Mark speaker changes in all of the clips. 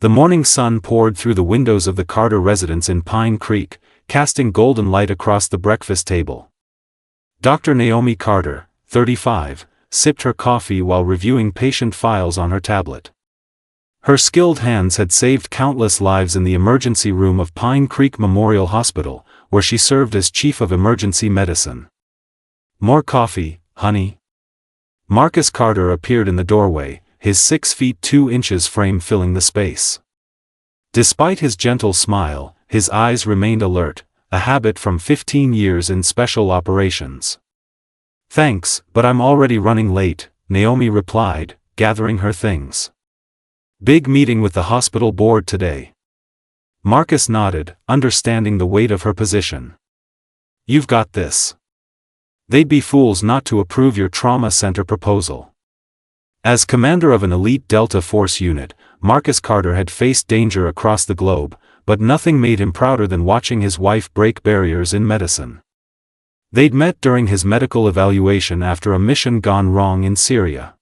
Speaker 1: The morning sun poured through the windows of the Carter residence in Pine Creek, casting golden light across the breakfast table. Dr. Naomi Carter, 35, sipped her coffee while reviewing patient files on her tablet. Her skilled hands had saved countless lives in the emergency room of Pine Creek Memorial Hospital, where she served as chief of emergency medicine. "More coffee, honey?" Marcus Carter appeared in the doorway, his 6 feet 2 inches frame filling the space. Despite his gentle smile, his eyes remained alert, a habit from 15 years in special operations. "Thanks, but I'm already running late," Naomi replied, gathering her things. "Big meeting with the hospital board today." Marcus nodded, understanding the weight of her position. "You've got this. They'd be fools not to approve your trauma center proposal." As commander of an elite Delta Force unit, Marcus Carter had faced danger across the globe, but nothing made him prouder than watching his wife break barriers in medicine. They'd met during his medical evaluation after a mission gone wrong in Syria.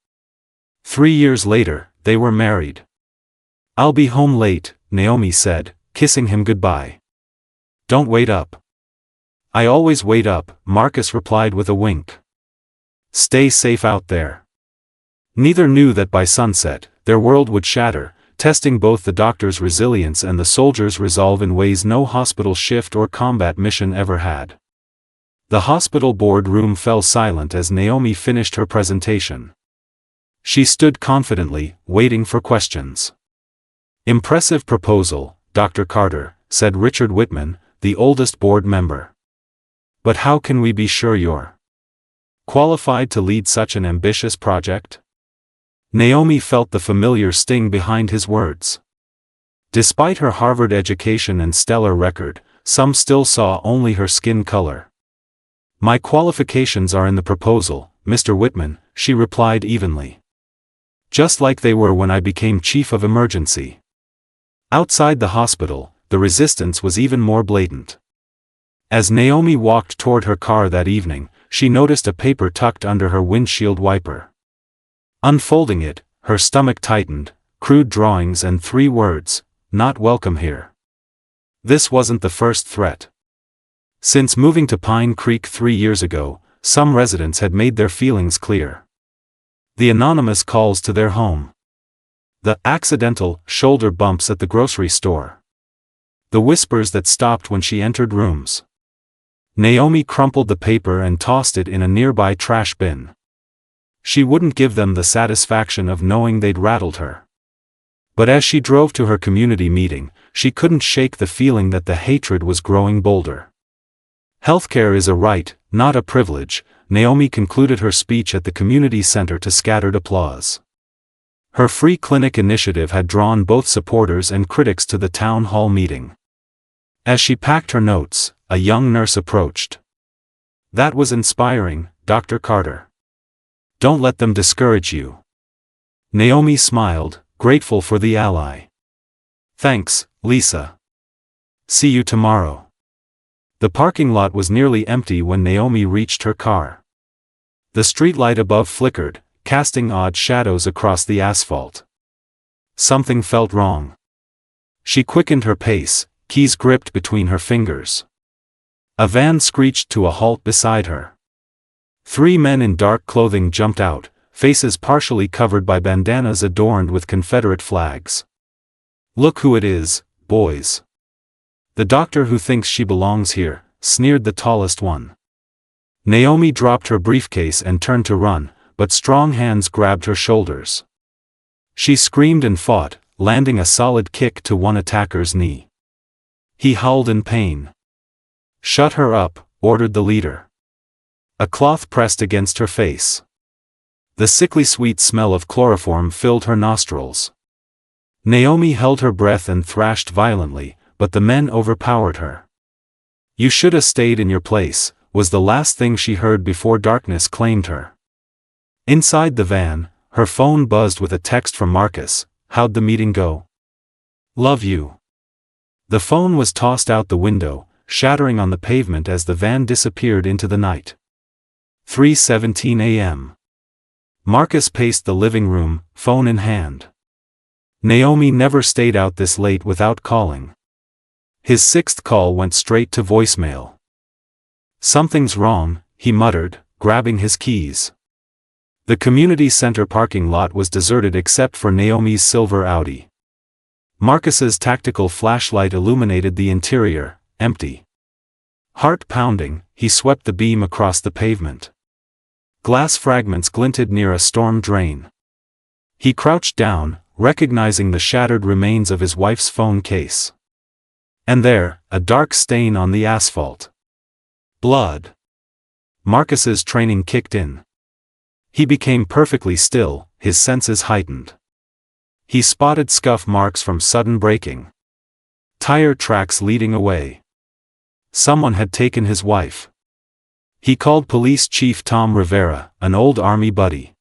Speaker 1: 3 years later, they were married. "I'll be home late," Naomi said, kissing him goodbye. "Don't wait up." "I always wait up," Marcus replied with a wink. "Stay safe out there." Neither knew that by sunset, their world would shatter, testing both the doctor's resilience and the soldier's resolve in ways no hospital shift or combat mission ever had. The hospital board room fell silent as Naomi finished her presentation. She stood confidently, waiting for questions. "Impressive proposal, Dr. Carter," said Richard Whitman, the oldest board member. "But how can we be sure you're qualified to lead such an ambitious project?" Naomi felt the familiar sting behind his words. Despite her Harvard education and stellar record, some still saw only her skin color. "My qualifications are in the proposal, Mr. Whitman," she replied evenly. "Just like they were when I became chief of emergency." Outside the hospital, the resistance was even more blatant. As Naomi walked toward her car that evening, she noticed a paper tucked under her windshield wiper. Unfolding it, her stomach tightened, crude drawings and 3 words, "Not welcome here." This wasn't the first threat. Since moving to Pine Creek 3 years ago, some residents had made their feelings clear. The anonymous calls to their home. The accidental shoulder bumps at the grocery store. The whispers that stopped when she entered rooms. Naomi crumpled the paper and tossed it in a nearby trash bin. She wouldn't give them the satisfaction of knowing they'd rattled her. But as she drove to her community meeting, she couldn't shake the feeling that the hatred was growing bolder. "Healthcare is a right, not a privilege," Naomi concluded her speech at the community center to scattered applause. Her free clinic initiative had drawn both supporters and critics to the town hall meeting. As she packed her notes, a young nurse approached. "That was inspiring, Dr. Carter. Don't let them discourage you." Naomi smiled, grateful for the ally. "Thanks, Lisa. See you tomorrow." The parking lot was nearly empty when Naomi reached her car. The streetlight above flickered, casting odd shadows across the asphalt. Something felt wrong. She quickened her pace, keys gripped between her fingers. A van screeched to a halt beside her. 3 men in dark clothing jumped out, faces partially covered by bandanas adorned with Confederate flags. "Look who it is, boys." "The doctor who thinks she belongs here," sneered the tallest one. Naomi dropped her briefcase and turned to run, but strong hands grabbed her shoulders. She screamed and fought, landing a solid kick to one attacker's knee. He howled in pain. "Shut her up," ordered the leader. A cloth pressed against her face. The sickly sweet smell of chloroform filled her nostrils. Naomi held her breath and thrashed violently, but the men overpowered her. "You should have stayed in your place," was the last thing she heard before darkness claimed her. Inside the van, her phone buzzed with a text from Marcus. "How'd the meeting go?" "Love you." The phone was tossed out the window, shattering on the pavement as the van disappeared into the night. 3:17 a.m. Marcus paced the living room, phone in hand. Naomi never stayed out this late without calling. His sixth call went straight to voicemail. "Something's wrong," he muttered, grabbing his keys. The community center parking lot was deserted except for Naomi's silver Audi. Marcus's tactical flashlight illuminated the interior, empty. Heart pounding, he swept the beam across the pavement. Glass fragments glinted near a storm drain. He crouched down, recognizing the shattered remains of his wife's phone case. And there, a dark stain on the asphalt. Blood. Marcus's training kicked in. He became perfectly still, his senses heightened. He spotted scuff marks from sudden braking. Tire tracks leading away. Someone had taken his wife. He called Police Chief Tom Rivera, an old army buddy.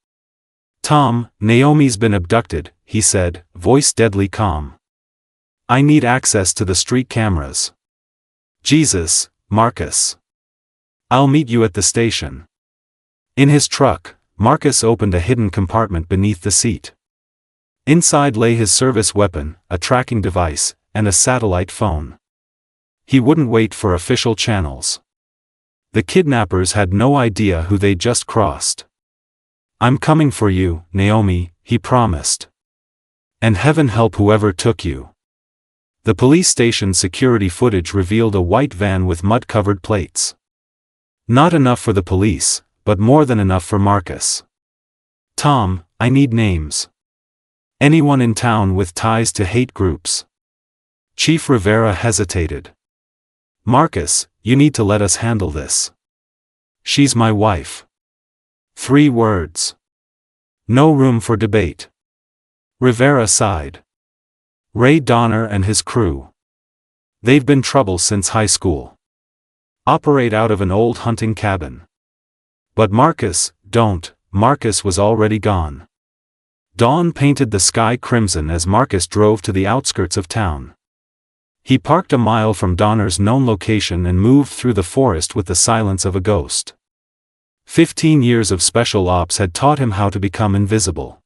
Speaker 1: "Tom, Naomi's been abducted," he said, voice deadly calm. "I need access to the street cameras." "Jesus, Marcus. I'll meet you at the station." In his truck, Marcus opened a hidden compartment beneath the seat. Inside lay his service weapon, a tracking device, and a satellite phone. He wouldn't wait for official channels. The kidnappers had no idea who they'd just crossed. "I'm coming for you, Naomi," he promised. "And heaven help whoever took you." The police station security footage revealed a white van with mud-covered plates. Not enough for the police, but more than enough for Marcus. "Tom, I need names. Anyone in town with ties to hate groups." Chief Rivera hesitated. "Marcus, you need to let us handle this. She's my wife." 3 words. No room for debate. Rivera sighed. "Ray Donner and his crew. They've been trouble since high school. Operate out of an old hunting cabin." "But Marcus, don't." Marcus was already gone. Dawn painted the sky crimson as Marcus drove to the outskirts of town. He parked a mile from Donner's known location and moved through the forest with the silence of a ghost. 15 years of special ops had taught him how to become invisible.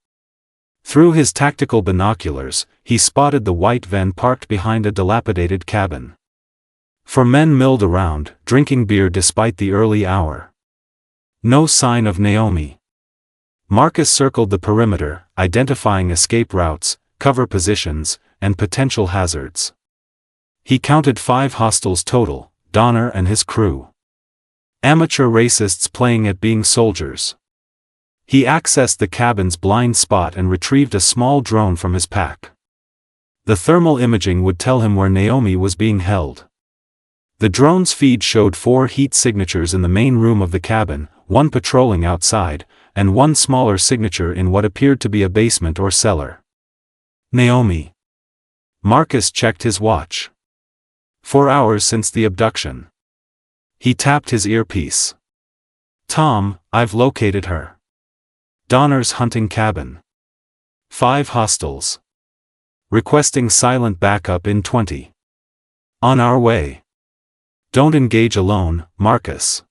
Speaker 1: Through his tactical binoculars, he spotted the white van parked behind a dilapidated cabin. 4 men milled around, drinking beer despite the early hour. No sign of Naomi. Marcus circled the perimeter, identifying escape routes, cover positions, and potential hazards. He counted 5 hostiles total, Donner and his crew. Amateur racists playing at being soldiers. He accessed the cabin's blind spot and retrieved a small drone from his pack. The thermal imaging would tell him where Naomi was being held. The drone's feed showed 4 heat signatures in the main room of the cabin, 1 patrolling outside, and 1 smaller signature in what appeared to be a basement or cellar. Naomi. Marcus checked his watch. 4 hours since the abduction. He tapped his earpiece. "Tom, I've located her. Donner's hunting cabin. 5 hostiles. Requesting silent backup in 20. On our way. Don't engage alone, Marcus."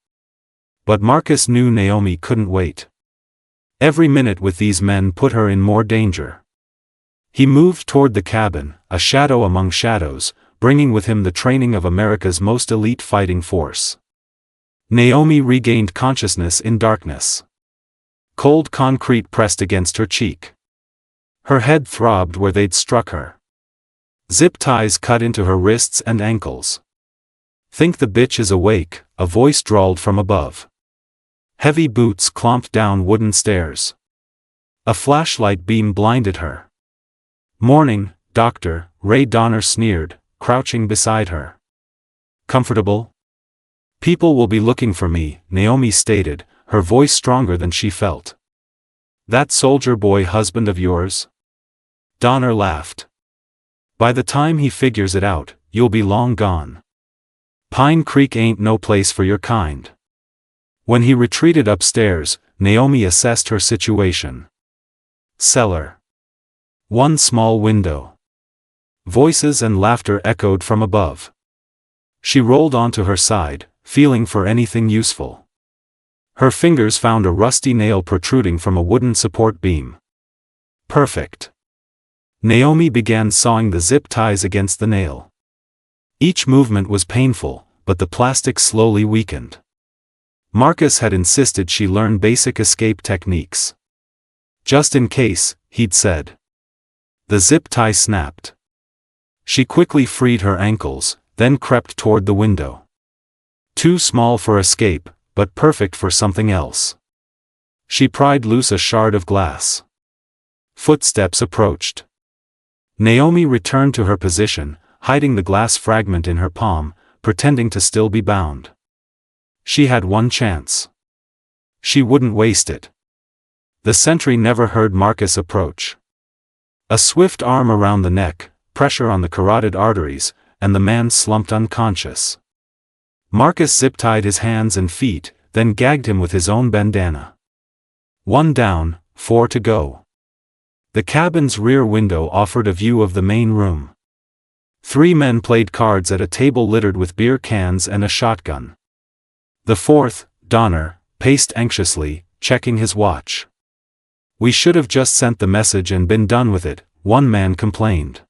Speaker 1: But Marcus knew Naomi couldn't wait. Every minute with these men put her in more danger. He moved toward the cabin, a shadow among shadows, bringing with him the training of America's most elite fighting force. Naomi regained consciousness in darkness. Cold concrete pressed against her cheek. Her head throbbed where they'd struck her. Zip ties cut into her wrists and ankles. "Think the bitch is awake," a voice drawled from above. Heavy boots clomped down wooden stairs. A flashlight beam blinded her. "Morning, Doctor," Ray Donner sneered, crouching beside her. "Comfortable?" "People will be looking for me," Naomi stated, her voice stronger than she felt. "That soldier boy husband of yours?" Donner laughed. "By the time he figures it out, you'll be long gone. Pine Creek ain't no place for your kind." When he retreated upstairs, Naomi assessed her situation. Cellar. 1 small window. Voices and laughter echoed from above. She rolled onto her side, feeling for anything useful. Her fingers found a rusty nail protruding from a wooden support beam. Perfect. Naomi began sawing the zip ties against the nail. Each movement was painful, but the plastic slowly weakened. Marcus had insisted she learn basic escape techniques. Just in case, he'd said. The zip tie snapped. She quickly freed her ankles, then crept toward the window. Too small for escape, but perfect for something else. She pried loose a shard of glass. Footsteps approached. Naomi returned to her position, hiding the glass fragment in her palm, pretending to still be bound. She had one chance. She wouldn't waste it. The sentry never heard Marcus approach. A swift arm around the neck, pressure on the carotid arteries, and the man slumped unconscious. Marcus zip-tied his hands and feet, then gagged him with his own bandana. 1 down, 4 to go. The cabin's rear window offered a view of the main room. 3 men played cards at a table littered with beer cans and a shotgun. The fourth, Donner, paced anxiously, checking his watch. "We should have just sent the message and been done with it," one man complained.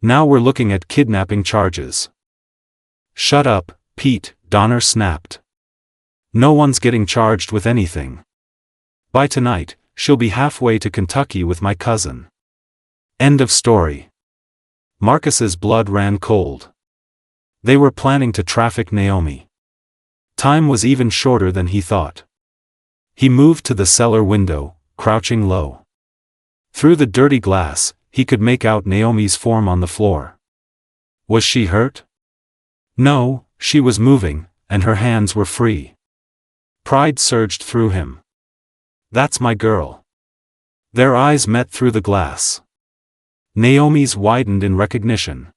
Speaker 1: "Now we're looking at kidnapping charges." "Shut up, Pete," Donner snapped. "No one's getting charged with anything. By tonight, she'll be halfway to Kentucky with my cousin." End of story. Marcus's blood ran cold. They were planning to traffic Naomi. Time was even shorter than he thought. He moved to the cellar window, crouching low. Through the dirty glass, he could make out Naomi's form on the floor. Was she hurt? No, she was moving, and her hands were free. Pride surged through him. "That's my girl." Their eyes met through the glass. Naomi's widened in recognition.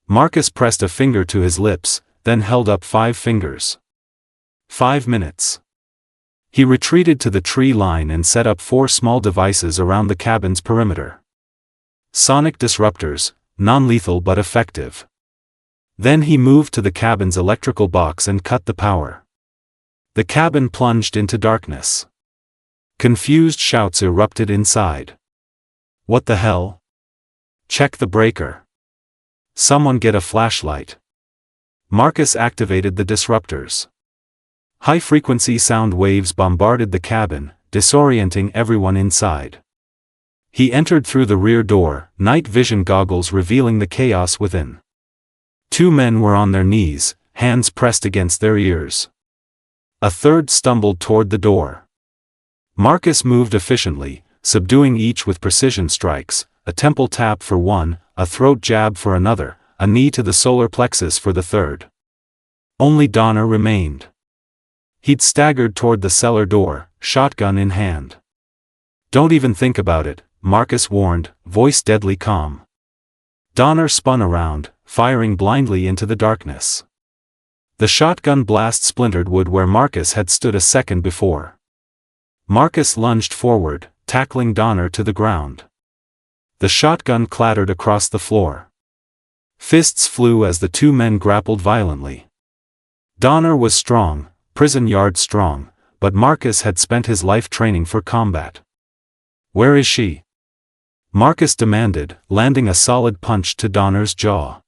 Speaker 1: Marcus pressed a finger to his lips, then held up 5 fingers. 5 minutes. He retreated to the tree line and set up 4 small devices around the cabin's perimeter. Sonic disruptors, non-lethal but effective. Then he moved to the cabin's electrical box and cut the power. The cabin plunged into darkness. Confused shouts erupted inside. "What the hell? Check the breaker. Someone get a flashlight." Marcus activated the disruptors. High-frequency sound waves bombarded the cabin, disorienting everyone inside. He entered through the rear door, night vision goggles revealing the chaos within. 2 men were on their knees, hands pressed against their ears. A third stumbled toward the door. Marcus moved efficiently, subduing each with precision strikes, a temple tap for one, a throat jab for another, a knee to the solar plexus for the third. Only Donner remained. He'd staggered toward the cellar door, shotgun in hand. "Don't even think about it," Marcus warned, voice deadly calm. Donner spun around, firing blindly into the darkness. The shotgun blast splintered wood where Marcus had stood a second before. Marcus lunged forward, tackling Donner to the ground. The shotgun clattered across the floor. Fists flew as the 2 men grappled violently. Donner was strong, prison yard strong, but Marcus had spent his life training for combat. "Where is she?" Marcus demanded, landing a solid punch to Donner's jaw.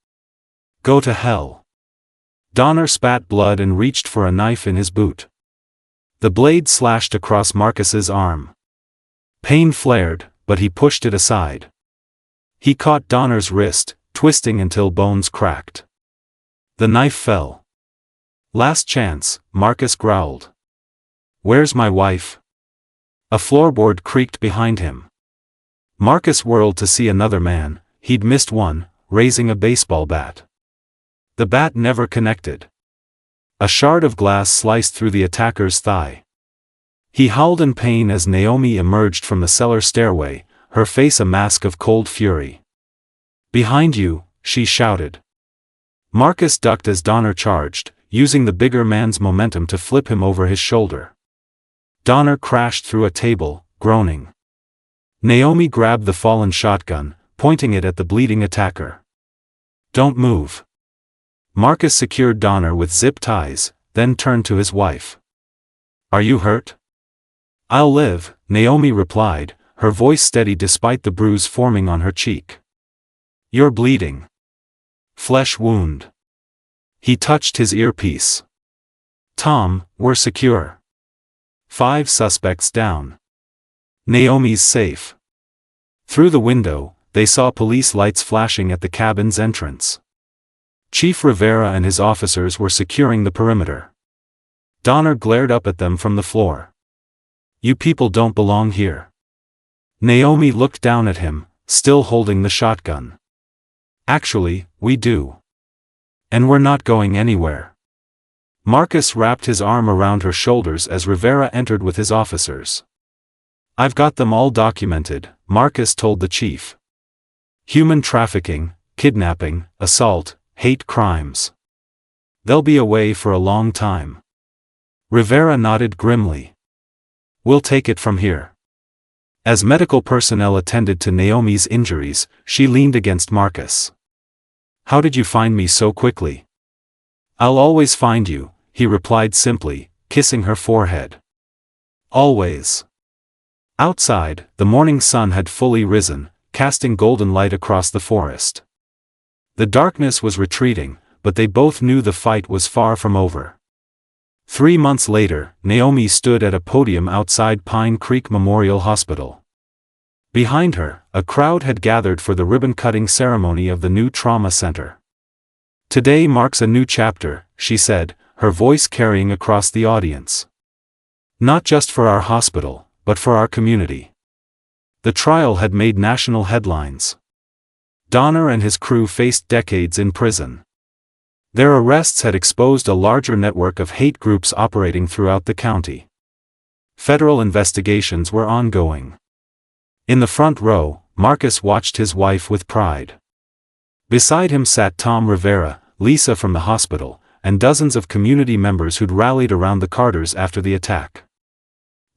Speaker 1: "Go to hell." Donner spat blood and reached for a knife in his boot. The blade slashed across Marcus's arm. Pain flared, but he pushed it aside. He caught Donner's wrist, twisting until bones cracked. The knife fell. "Last chance," Marcus growled. "Where's my wife?" A floorboard creaked behind him. Marcus whirled to see another man, he'd missed one, raising a baseball bat. The bat never connected. A shard of glass sliced through the attacker's thigh. He howled in pain as Naomi emerged from the cellar stairway, her face a mask of cold fury. "Behind you," she shouted. Marcus ducked as Donner charged, using the bigger man's momentum to flip him over his shoulder. Donner crashed through a table, groaning. Naomi grabbed the fallen shotgun, pointing it at the bleeding attacker. "Don't move." Marcus secured Donner with zip ties, then turned to his wife. "Are you hurt?" "I'll live," Naomi replied, her voice steady despite the bruise forming on her cheek. "You're bleeding. Flesh wound." He touched his earpiece. "Tom, we're secure. 5 suspects down. Naomi's safe." Through the window, they saw police lights flashing at the cabin's entrance. Chief Rivera and his officers were securing the perimeter. Donner glared up at them from the floor. "You people don't belong here." Naomi looked down at him, still holding the shotgun. "Actually, we do. And we're not going anywhere." Marcus wrapped his arm around her shoulders as Rivera entered with his officers. "I've got them all documented," Marcus told the chief. "Human trafficking, kidnapping, assault, hate crimes. They'll be away for a long time." Rivera nodded grimly. "We'll take it from here." As medical personnel attended to Naomi's injuries, she leaned against Marcus. "How did you find me so quickly?" "I'll always find you," he replied simply, kissing her forehead. "Always." Outside, the morning sun had fully risen, casting golden light across the forest. The darkness was retreating, but they both knew the fight was far from over. 3 months later, Naomi stood at a podium outside Pine Creek Memorial Hospital. Behind her, a crowd had gathered for the ribbon-cutting ceremony of the new trauma center. "Today marks a new chapter," she said, her voice carrying across the audience. "Not just for our hospital, but for our community." The trial had made national headlines. Donner and his crew faced decades in prison. Their arrests had exposed a larger network of hate groups operating throughout the county. Federal investigations were ongoing. In the front row, Marcus watched his wife with pride. Beside him sat Tom Rivera, Lisa from the hospital, and dozens of community members who'd rallied around the Carters after the attack.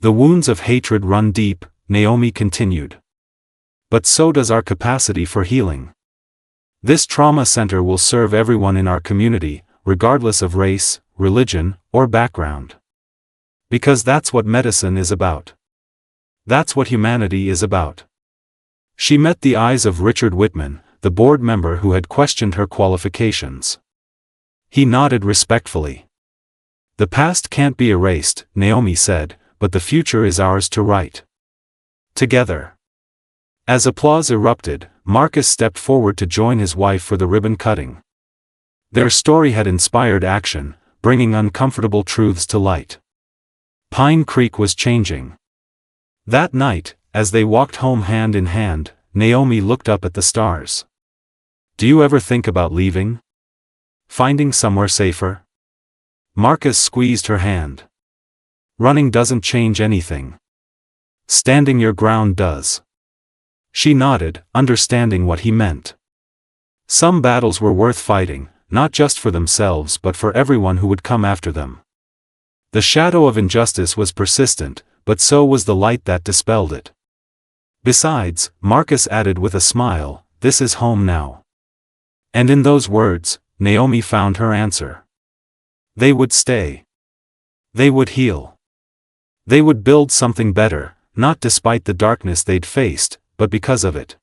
Speaker 1: "The wounds of hatred run deep," Naomi continued. "But so does our capacity for healing. This trauma center will serve everyone in our community, regardless of race, religion, or background. Because that's what medicine is about. That's what humanity is about." She met the eyes of Richard Whitman, the board member who had questioned her qualifications. He nodded respectfully. "The past can't be erased," Naomi said, "but the future is ours to write. Together." As applause erupted, Marcus stepped forward to join his wife for the ribbon cutting. Their story had inspired action, bringing uncomfortable truths to light. Pine Creek was changing. That night, as they walked home hand in hand, Naomi looked up at the stars. "Do you ever think about leaving? Finding somewhere safer?" Marcus squeezed her hand. "Running doesn't change anything. Standing your ground does." She nodded, understanding what he meant. Some battles were worth fighting, not just for themselves but for everyone who would come after them. The shadow of injustice was persistent, but so was the light that dispelled it. Besides, Marcus added with a smile, "This is home now." And in those words, Naomi found her answer. They would stay. They would heal. They would build something better, not despite the darkness they'd faced, but because of it.